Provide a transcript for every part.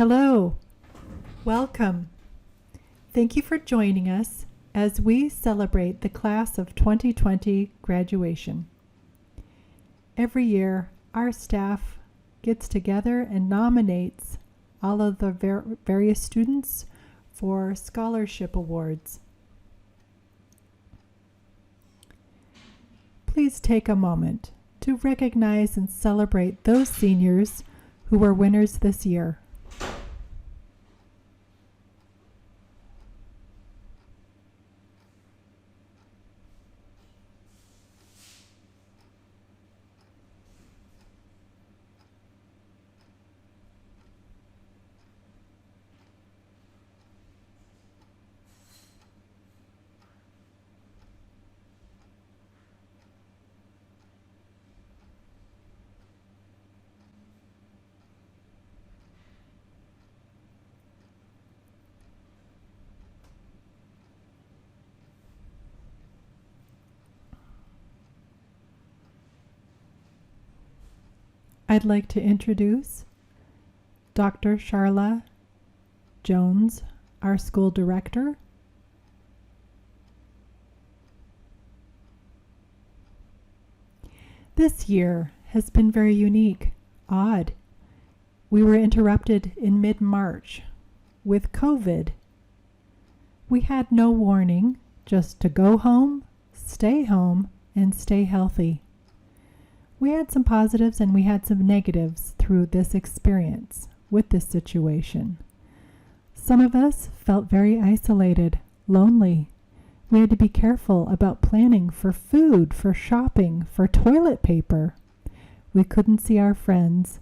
Hello, welcome. Thank you for joining us as we celebrate the class of 2020 graduation. Every year, our staff gets together and nominates all of the various students for scholarship awards. Please take a moment to recognize and celebrate those seniors who were winners this year. I'd like to introduce Dr. Charla Jones, our school director. This year has been very unique, odd. We were interrupted in mid-March with COVID. We had no warning, just to go home, and stay healthy. We had some positives and we had some negatives through this experience with this situation. Some of us felt very isolated, lonely. We had to be careful about planning for food, for shopping, for toilet paper. We couldn't see our friends.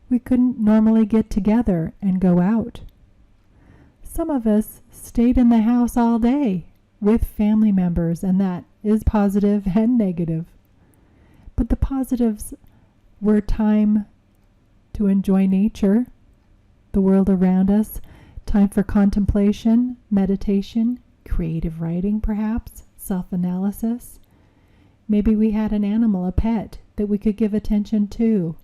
We couldn't normally get together and go out. Some of us stayed in the house all day with family members, and that is positive and negative. But the positives were time to enjoy nature, the world around us, time for contemplation, meditation, creative writing perhaps, self-analysis. Maybe we had an animal, a pet, that we could give attention to.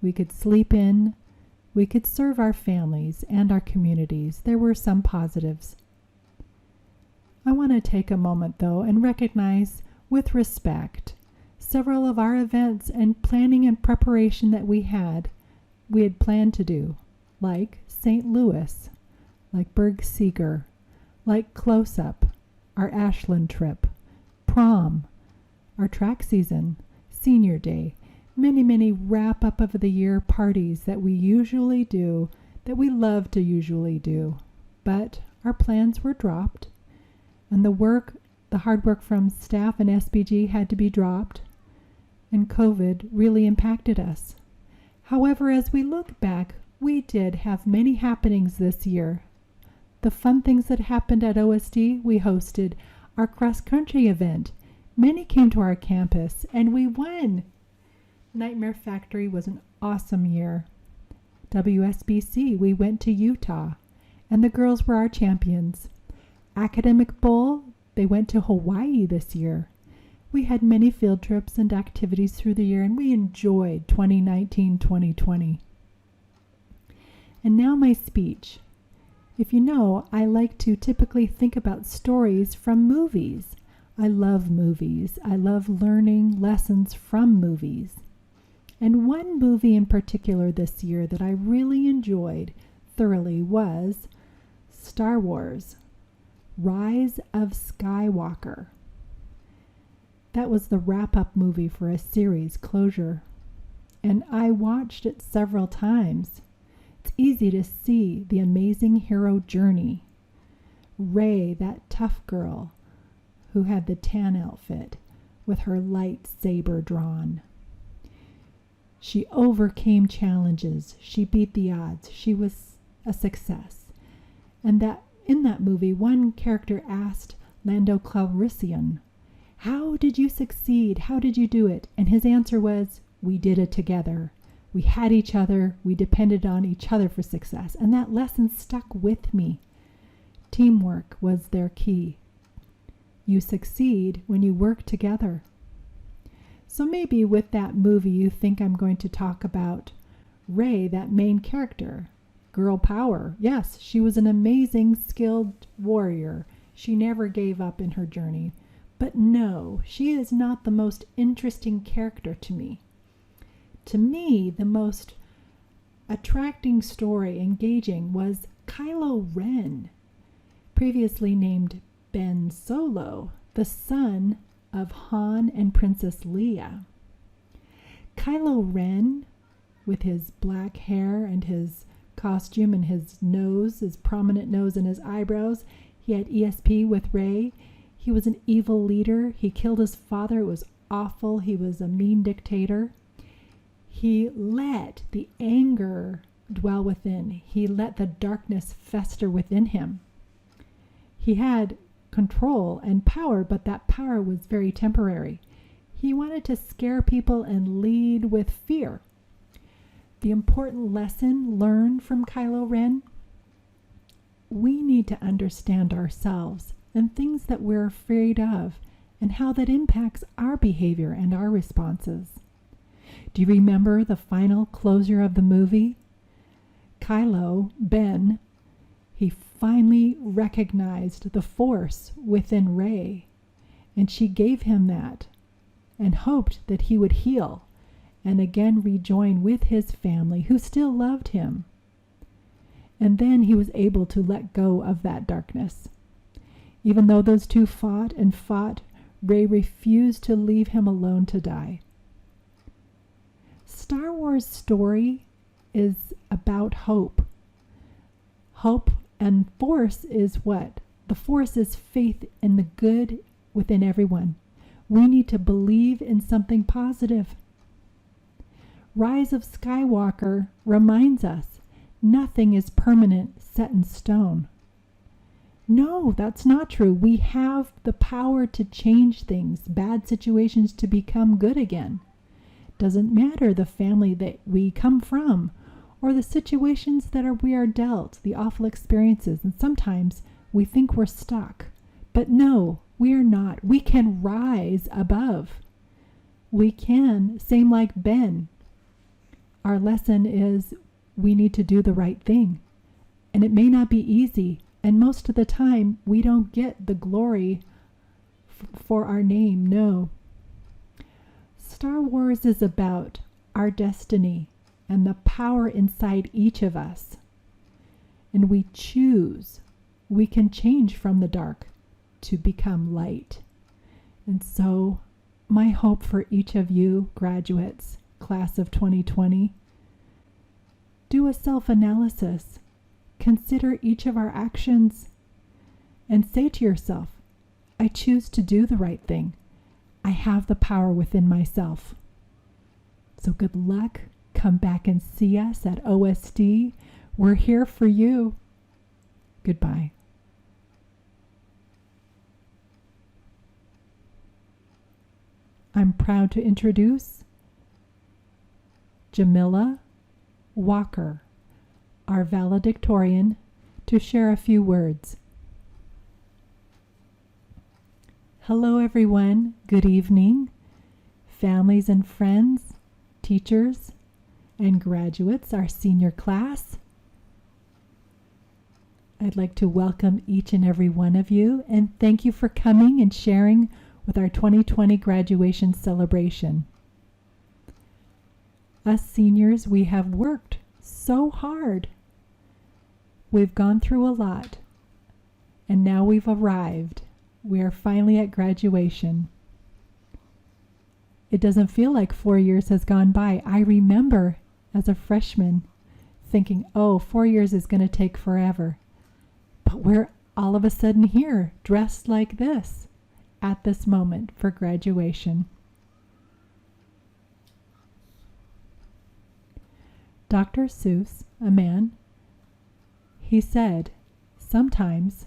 We could sleep in. We could serve our families and our communities. There were some positives. I want to take a moment, though, and recognize with respect several of our events and planning and preparation that we had planned to do, like St. Louis, like Berg Seeger, like Close Up, our Ashland trip, prom, our track season, senior day, many wrap up of the year parties that we usually do, that we love to usually do. But our plans were dropped, and the hard work from staff and SBG had to be dropped, and COVID really impacted us. However, as we look back, we did have many happenings this year. The fun things that happened at OSD, we hosted our cross-country event. Many came to our campus, and we won. Nightmare Factory was an awesome year. WSBC, we went to Utah, and the girls were our champions. Academic Bowl, they went to Hawaii this year. We had many field trips and activities through the year, and we enjoyed 2019-2020. And now my speech. If you know, I like to typically think about stories from movies. I love movies. I love learning lessons from movies. And one movie in particular this year that I really enjoyed thoroughly was Star Wars: Rise of Skywalker. That was the wrap-up movie for a series closure, and I watched it several times. It's easy to see the amazing hero journey. Rey, that tough girl who had the tan outfit with her lightsaber drawn. She overcame challenges. She beat the odds. She was a success. And that in that movie, one character asked Lando Calrissian, "How did you succeed? How did you do it?" And his answer was, "We did it together. We had each other. We depended on each other for success." And that lesson stuck with me. Teamwork was their key. You succeed when you work together. So maybe with that movie you think I'm going to talk about Rey, that main character. Girl power. Yes, she was an amazing, skilled warrior. She never gave up in her journey. But no, she is not the most interesting character to me. To me, the most attracting story, engaging, was Kylo Ren, previously named Ben Solo, the son of Han and Princess Leia. Kylo Ren, with his black hair and his costume and his nose, his prominent nose and his eyebrows, he had ESP with Rey. He was an evil leader. He killed his father. It was awful. He was a mean dictator. He let the anger dwell within. He let the darkness fester within him. He had control and power, but that power was very temporary. He wanted to scare people and lead with fear. The important lesson learned from Kylo Ren: we need to understand ourselves and things that we're afraid of and how that impacts our behavior and our responses. Do you remember the final closure of the movie? Kylo, Ben, he finally recognized the force within Rey, and she gave him that and hoped that he would heal and again rejoin with his family who still loved him. And then he was able to let go of that darkness. Even though those two fought and fought, Rey refused to leave him alone to die. Star Wars' story is about hope. Hope and force is what? The force is faith in the good within everyone. We need to believe in something positive. Rise of Skywalker reminds us nothing is permanent, set in stone. No, that's not true. We have the power to change things, bad situations to become good again. Doesn't matter the family that we come from or the situations that we are dealt, the awful experiences. And sometimes we think we're stuck. But no, we are not. We can rise above. We can, same like Ben. Our lesson is we need to do the right thing. And it may not be easy. And most of the time, we don't get the glory for our name. No. Star Wars is about our destiny and the power inside each of us. And we choose. We can change from the dark to become light. And so, my hope for each of you graduates, class of 2020, do a self-analysis. Consider each of our actions and say to yourself, I choose to do the right thing. I have the power within myself. So good luck. Come back and see us at OSD. We're here for you. Goodbye. I'm proud to introduce Jamila Walker, our valedictorian, to share a few words. Hello everyone, good evening, families and friends, teachers and graduates, our senior class. I'd like to welcome each and every one of you and thank you for coming and sharing with our 2020 graduation celebration. Us seniors, we have worked so hard. We've gone through a lot, and now we've arrived. We are finally at graduation. It doesn't feel like 4 years has gone by. I remember as a freshman thinking, 4 years is going to take forever. But we're all of a sudden here, dressed like this, at this moment for graduation. Dr. Seuss, a man, he said, sometimes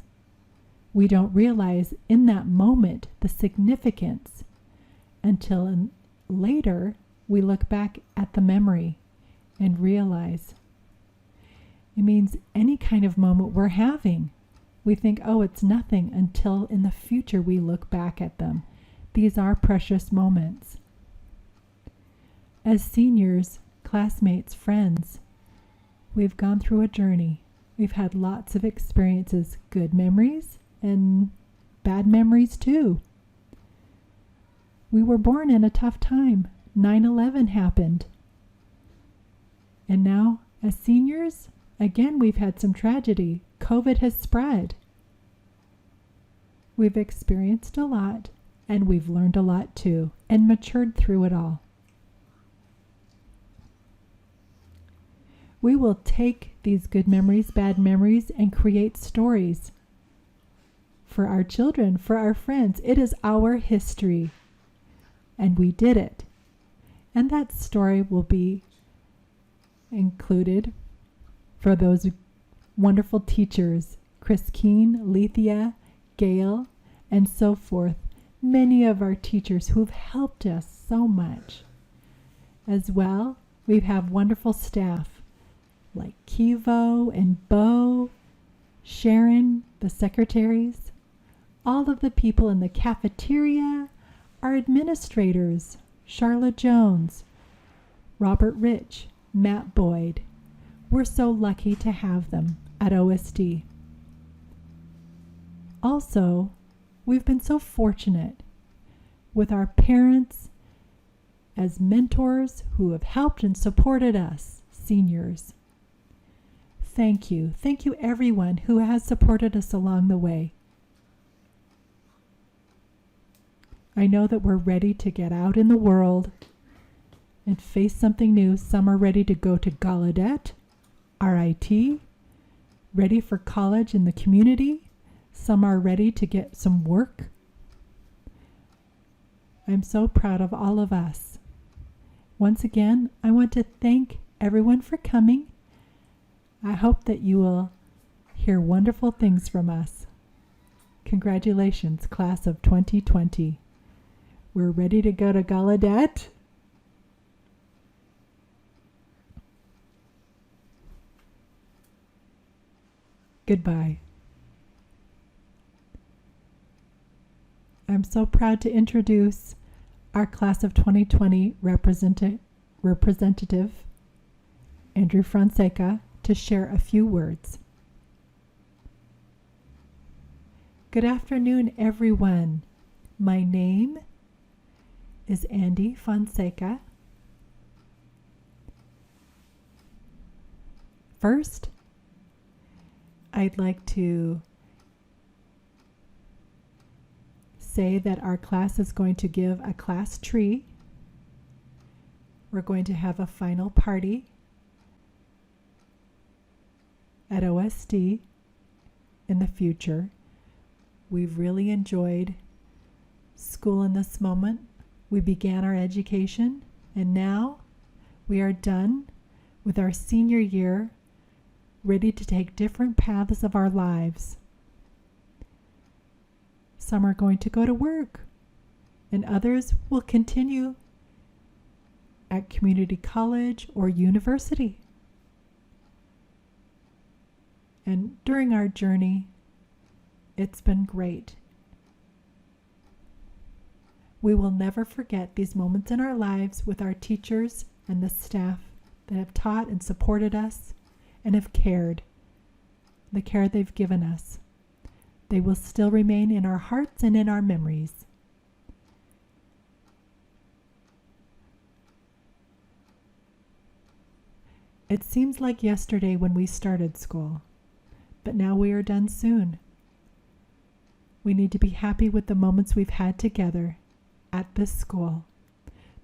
we don't realize in that moment the significance until later we look back at the memory and realize. It means any kind of moment we're having. We think, it's nothing, until in the future we look back at them. These are precious moments. As seniors, classmates, friends, we've gone through a journey. We've had lots of experiences, good memories and bad memories too. We were born in a tough time. 9/11 happened. And now, as seniors, again, we've had some tragedy. COVID has spread. We've experienced a lot, and we've learned a lot too, and matured through it all. We will take these good memories, bad memories, and create stories for our children, for our friends. It is our history, and we did it. And that story will be included for those wonderful teachers, Chris Keene, Lethea, Gail, and so forth. Many of our teachers who've helped us so much. As well, we have wonderful staff like Kivo and Bo, Sharon, the secretaries, all of the people in the cafeteria, our administrators, Charlotte Jones, Robert Rich, Matt Boyd. We're so lucky to have them at OSD. Also, we've been so fortunate with our parents as mentors who have helped and supported us, seniors. Thank you. Thank you, everyone who has supported us along the way. I know that we're ready to get out in the world and face something new. Some are ready to go to Gallaudet, RIT, ready for college in the community. Some are ready to get some work. I'm so proud of all of us. Once again, I want to thank everyone for coming. I hope that you will hear wonderful things from us. Congratulations, class of 2020. We're ready to go to Gallaudet. Goodbye. I'm so proud to introduce our class of 2020 representative, Andrew Fonseca, to share a few words. Good afternoon, everyone. My name is Andy Fonseca. First, I'd like to say that our class is going to give a class tree. We're going to have a final party at OSD in the future. We've really enjoyed school in this moment. We began our education, and now we are done with our senior year, ready to take different paths of our lives. Some are going to go to work, and others will continue at community college or university. And during our journey, it's been great. We will never forget these moments in our lives with our teachers and the staff that have taught and supported us and have cared, the care they've given us. They will still remain in our hearts and in our memories. It seems like yesterday when we started school, but now we are done soon. We need to be happy with the moments we've had together at this school.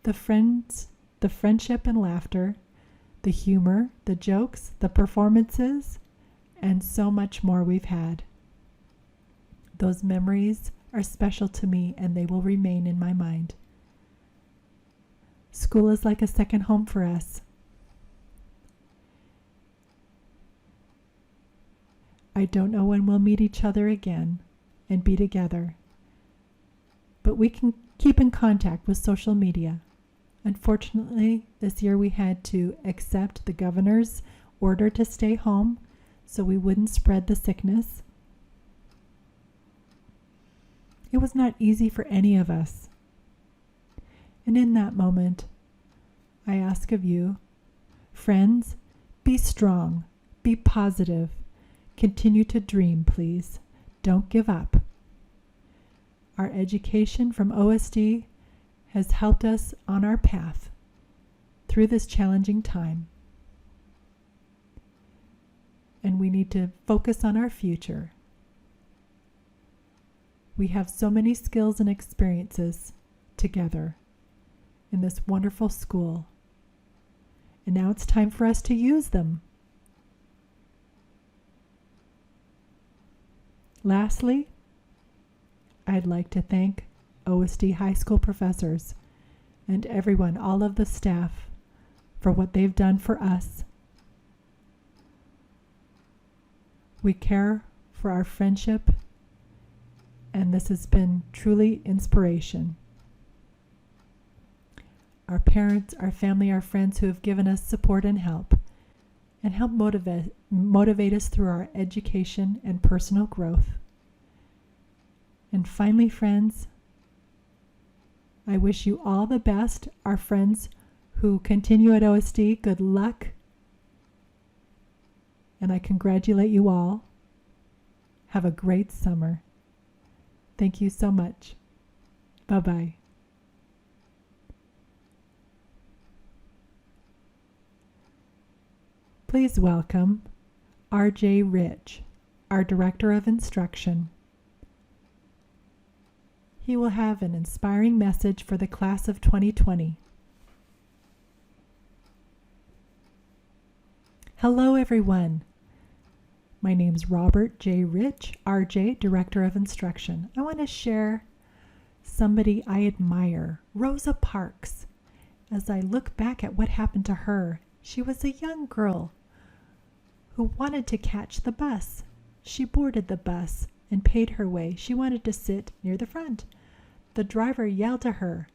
The friends, the friendship and laughter, the humor, the jokes, the performances, and so much more we've had. Those memories are special to me, and they will remain in my mind. School is like a second home for us. I don't know when we'll meet each other again and be together, but we can keep in contact with social media. Unfortunately, this year we had to accept the governor's order to stay home so we wouldn't spread the sickness. It was not easy for any of us. And in that moment, I ask of you, friends, be strong, be positive, continue to dream, please. Don't give up. Our education from OSD has helped us on our path through this challenging time. And we need to focus on our future. We have so many skills and experiences together in this wonderful school. And now it's time for us to use them. Lastly, I'd like to thank OSD High School professors and everyone, all of the staff, for what they've done for us. We care for our friendship, and this has been truly inspiration. Our parents, our family, our friends who have given us support and help motivate us through our education and personal growth. And finally, friends, I wish you all the best, our friends who continue at OSD, good luck. And I congratulate you all. Have a great summer. Thank you so much. Bye-bye. Please welcome R.J. Rich, our Director of Instruction. He will have an inspiring message for the class of 2020. Hello, everyone. My name's Robert J. Rich, R.J., Director of Instruction. I want to share somebody I admire, Rosa Parks. As I look back at what happened to her, she was a young girl who wanted to catch the bus. She boarded the bus and paid her way. She wanted to sit near the front. The driver yelled to her,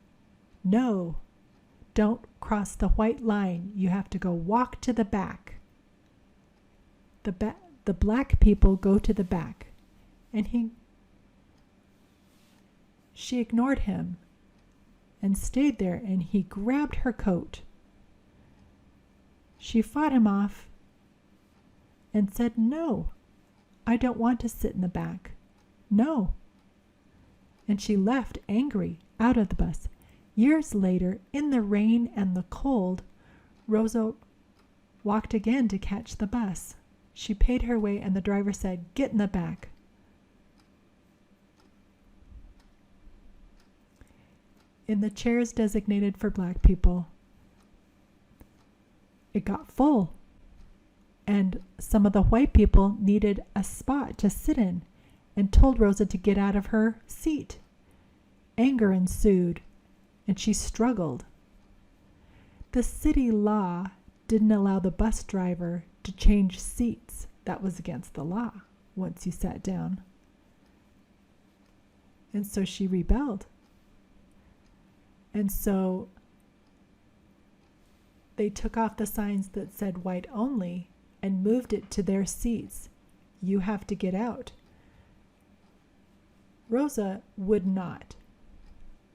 "No, don't cross the white line. You have to go walk to the back." The black people go to the back, and she ignored him and stayed there, and he grabbed her coat. She fought him off and said, "No, I don't want to sit in the back. No." And she left angry out of the bus. Years later, in the rain and the cold, Rosa walked again to catch the bus. She paid her way, and the driver said, "Get in the back." In the chairs designated for black people, it got full, and some of the white people needed a spot to sit in and told Rosa to get out of her seat. Anger ensued, and she struggled. The city law didn't allow the bus driver to change seats. That was against the law once you sat down. And so she rebelled. And so they took off the signs that said white only and moved it to their seats. You have to get out. Rosa would not.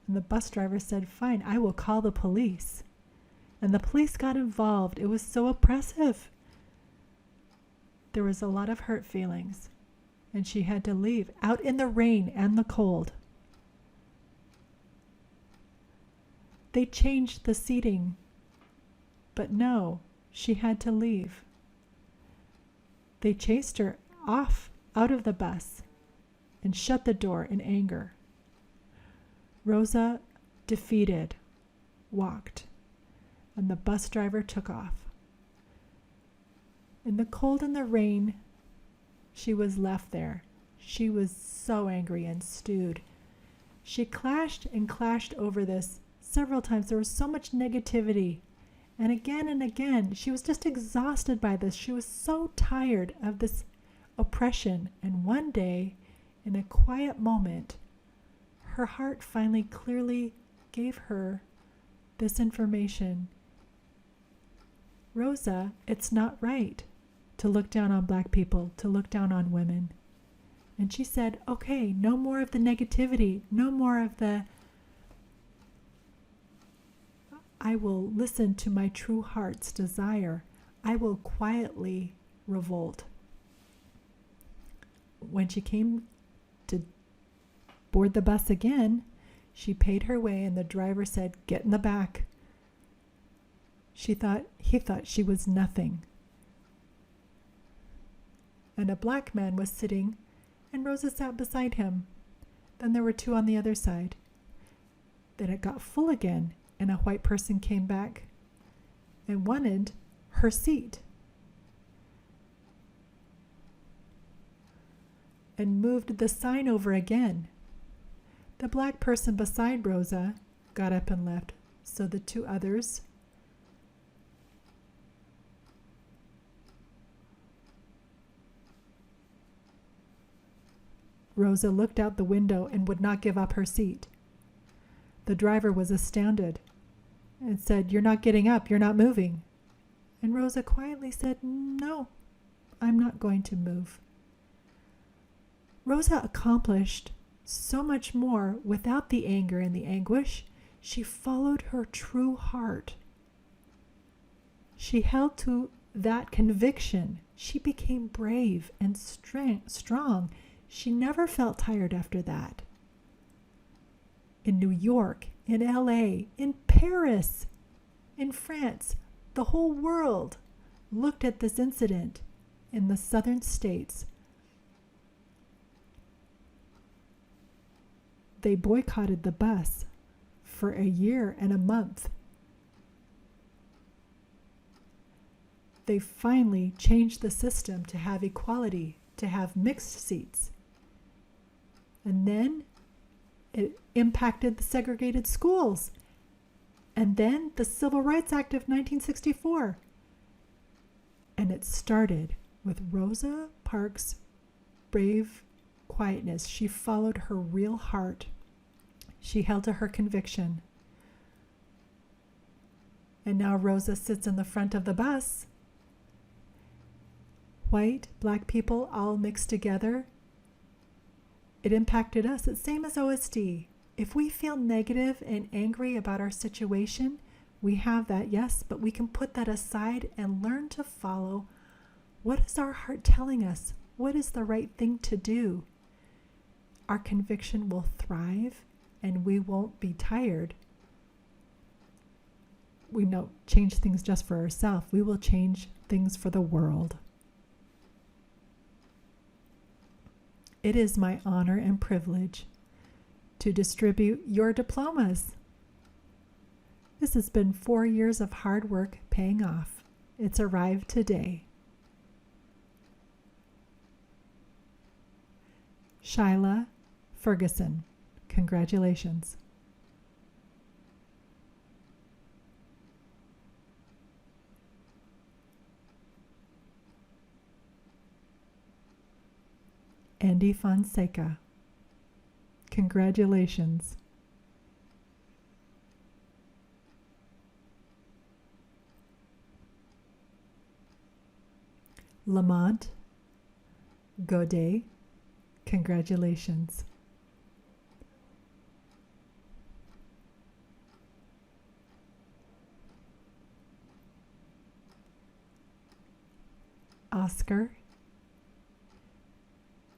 And the bus driver said, "Fine, I will call the police." And the police got involved. It was so oppressive. There was a lot of hurt feelings, and she had to leave out in the rain and the cold. They changed the seating, but no, she had to leave. They chased her off out of the bus and shut the door in anger. Rosa, defeated, walked, and the bus driver took off. In the cold and the rain, she was left there. She was so angry and stewed. She clashed and clashed over this several times. There was so much negativity. And again, she was just exhausted by this. She was so tired of this oppression. And one day, in a quiet moment, her heart finally clearly gave her this information. "Rosa, it's not right to look down on black people, to look down on women." And she said, "Okay, no more of the negativity, no more of the, I will listen to my true heart's desire. I will quietly revolt." When she came to board the bus again, she paid her way, and the driver said, "Get in the back." He thought she was nothing. And a black man was sitting, and Rosa sat beside him. Then there were two on the other side. Then it got full again, and a white person came back and wanted her seat and moved the sign over again. The black person beside Rosa got up and left, so the two others Rosa looked out the window and would not give up her seat. The driver was astounded and said, "You're not getting up, you're not moving." And Rosa quietly said, "No, I'm not going to move." Rosa accomplished so much more without the anger and the anguish. She followed her true heart. She held to that conviction. She became brave and strong. She never felt tired after that. In New York, in LA, in Paris, in France, the whole world looked at this incident in the southern states. They boycotted the bus for a year and a month. They finally changed the system to have equality, to have mixed seats. And then it impacted the segregated schools. And then the Civil Rights Act of 1964. And it started with Rosa Parks' brave quietness. She followed her real heart. She held to her conviction. And now Rosa sits in the front of the bus. White, black people all mixed together. It impacted us. It's same as OSD. If we feel negative and angry about our situation, we have that, yes, but we can put that aside and learn to follow. What is our heart telling us? What is the right thing to do? Our conviction will thrive and we won't be tired. We don't change things just for ourselves. We will change things for the world. It is my honor and privilege to distribute your diplomas. This has been 4 years of hard work paying off. It's arrived today. Shyla Ferguson, congratulations. Andy Fonseca, congratulations. Lamont Godet, congratulations. Oscar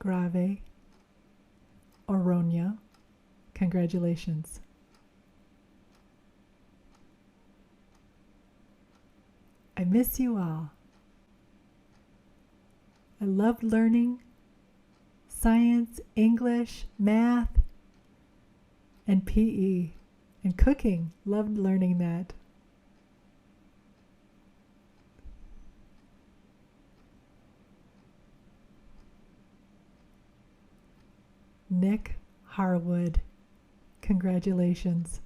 Grave Oronia, congratulations. I miss you all. I loved learning science, English, math, and PE, and cooking. Loved learning that. Nick Harwood, congratulations.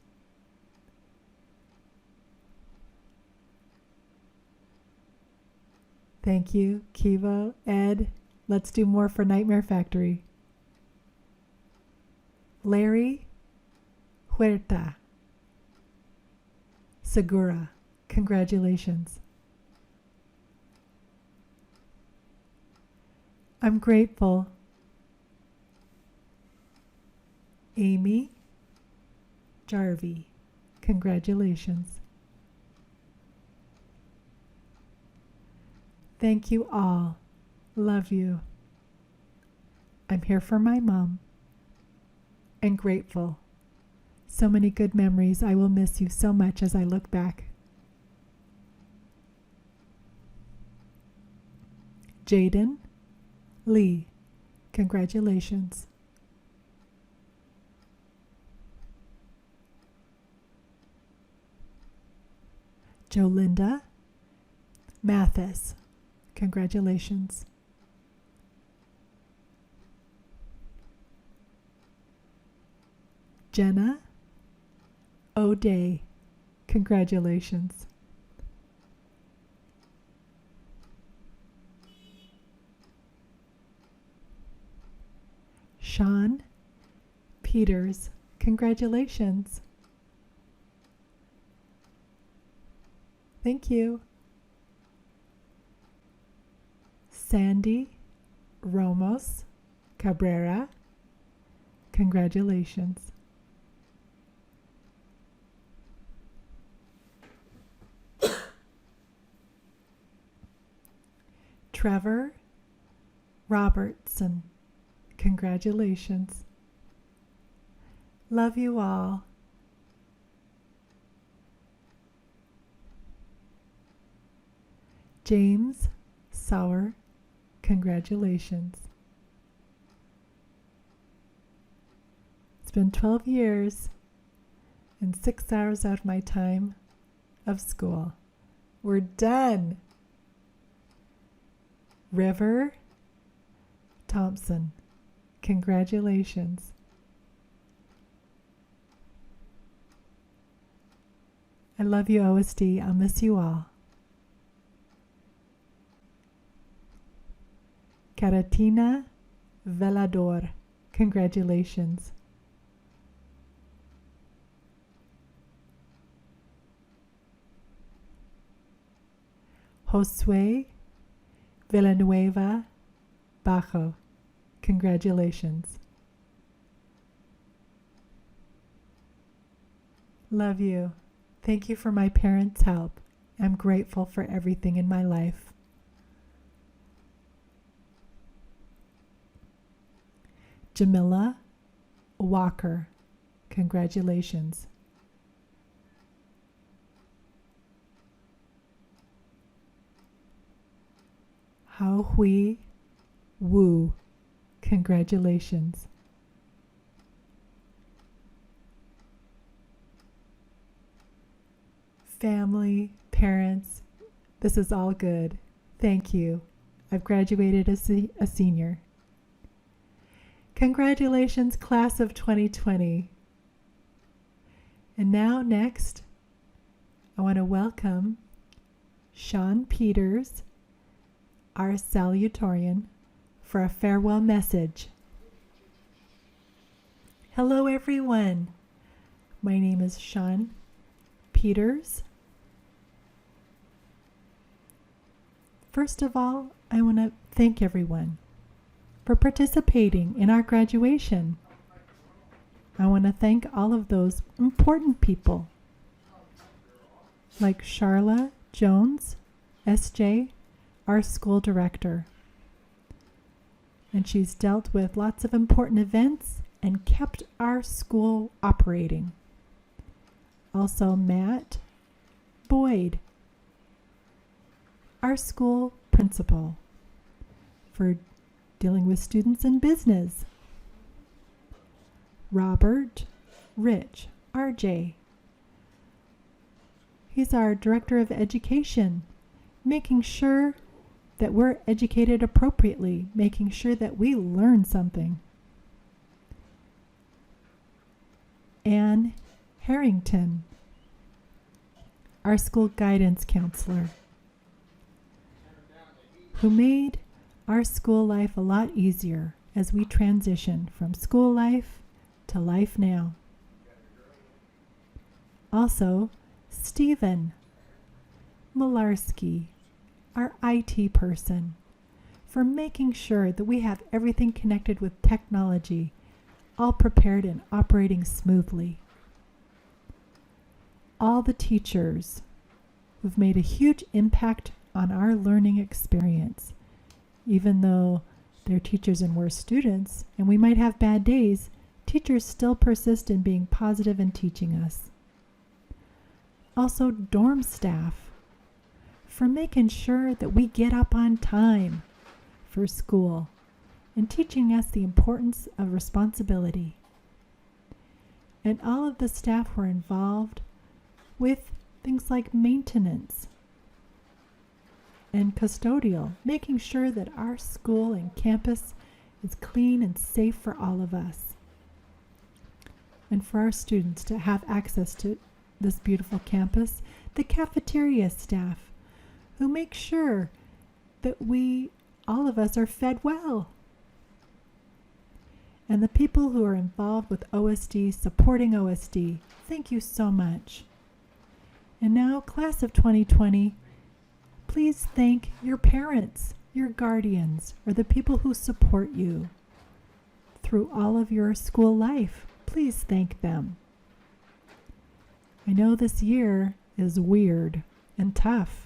Thank you, Kivo, Ed. Let's do more for Nightmare Factory. Larry Huerta Segura, congratulations. I'm grateful. Amy Jarvie, congratulations. Thank you all. Love you. I'm here for my mom. And grateful. So many good memories. I will miss you so much as I look back. Jaden Lee, congratulations. Jolinda Mathis, congratulations. Jenna O'Day, congratulations. Sean Peters, congratulations. Thank you. Sandy Ramos Cabrera, congratulations. Trevor Robertson. Congratulations. Love you all. James Sauer. Congratulations. It's been 12 years and 6 hours out of my time of school. We're done. River Thompson. Congratulations. I love you, OSD. I'll miss you all. Caratina Velador. Congratulations. Josue Villanueva Bajo. Congratulations. Love you. Thank you for my parents' help. I'm grateful for everything in my life. Jamila Walker. Congratulations. Hao Hui Wu. Congratulations. Family, parents, this is all good. Thank you. I've graduated as a senior. Congratulations, class of 2020. And now next, I want to welcome Sean Peters, our Valedictorian, for a farewell message. Hello everyone. My name is Sean Peters. First of all, I want to thank everyone for participating in our graduation. I want to thank all of those important people like Charla Jones, SJ, our school director. And she's dealt with lots of important events and kept our school operating. Also Matt Boyd, our school principal, for dealing with students in business. Robert Rich, RJ. He's our director of education, making sure that we're educated appropriately, making sure that we learn something. Anne Harrington, our school guidance counselor, who made our school life a lot easier as we transition from school life to life now. Also, Stephen Malarski, our IT person, for making sure that we have everything connected with technology, all prepared and operating smoothly. All the teachers who've made a huge impact on our learning experience. Even though they're teachers and we're students, and we might have bad days, teachers still persist in being positive and teaching us. Also, dorm staff, for making sure that we get up on time for school and teaching us the importance of responsibility. And all of the staff were involved with things like maintenance and custodial, making sure that our school and campus is clean and safe for all of us, and for our students to have access to this beautiful campus. The cafeteria staff, who make sure that all of us are fed well. And the people who are involved with OSD, supporting OSD, thank you so much. And now, class of 2020, please thank your parents, your guardians, or the people who support you through all of your school life. Please thank them. I know this year is weird and tough.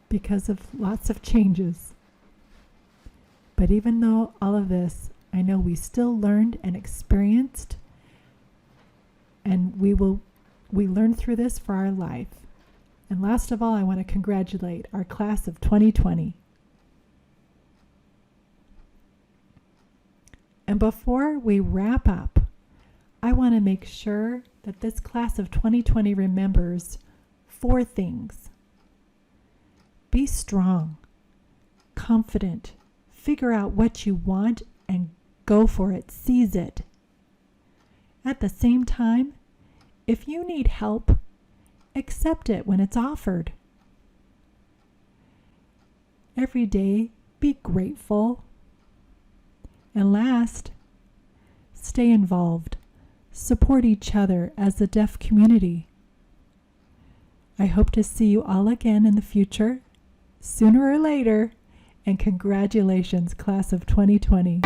because of lots of changes. But even though all of this, I know we still learned and experienced, and we learn through this for our life. And last of all, I want to congratulate our class of 2020. And before we wrap up, I want to make sure that this class of 2020 remembers 4 things. Be strong, confident, figure out what you want and go for it, seize it. At the same time, if you need help, accept it when it's offered. Every day, be grateful. And last, stay involved. Support each other as the deaf community. I hope to see you all again in the future, sooner or later, and congratulations, class of 2020.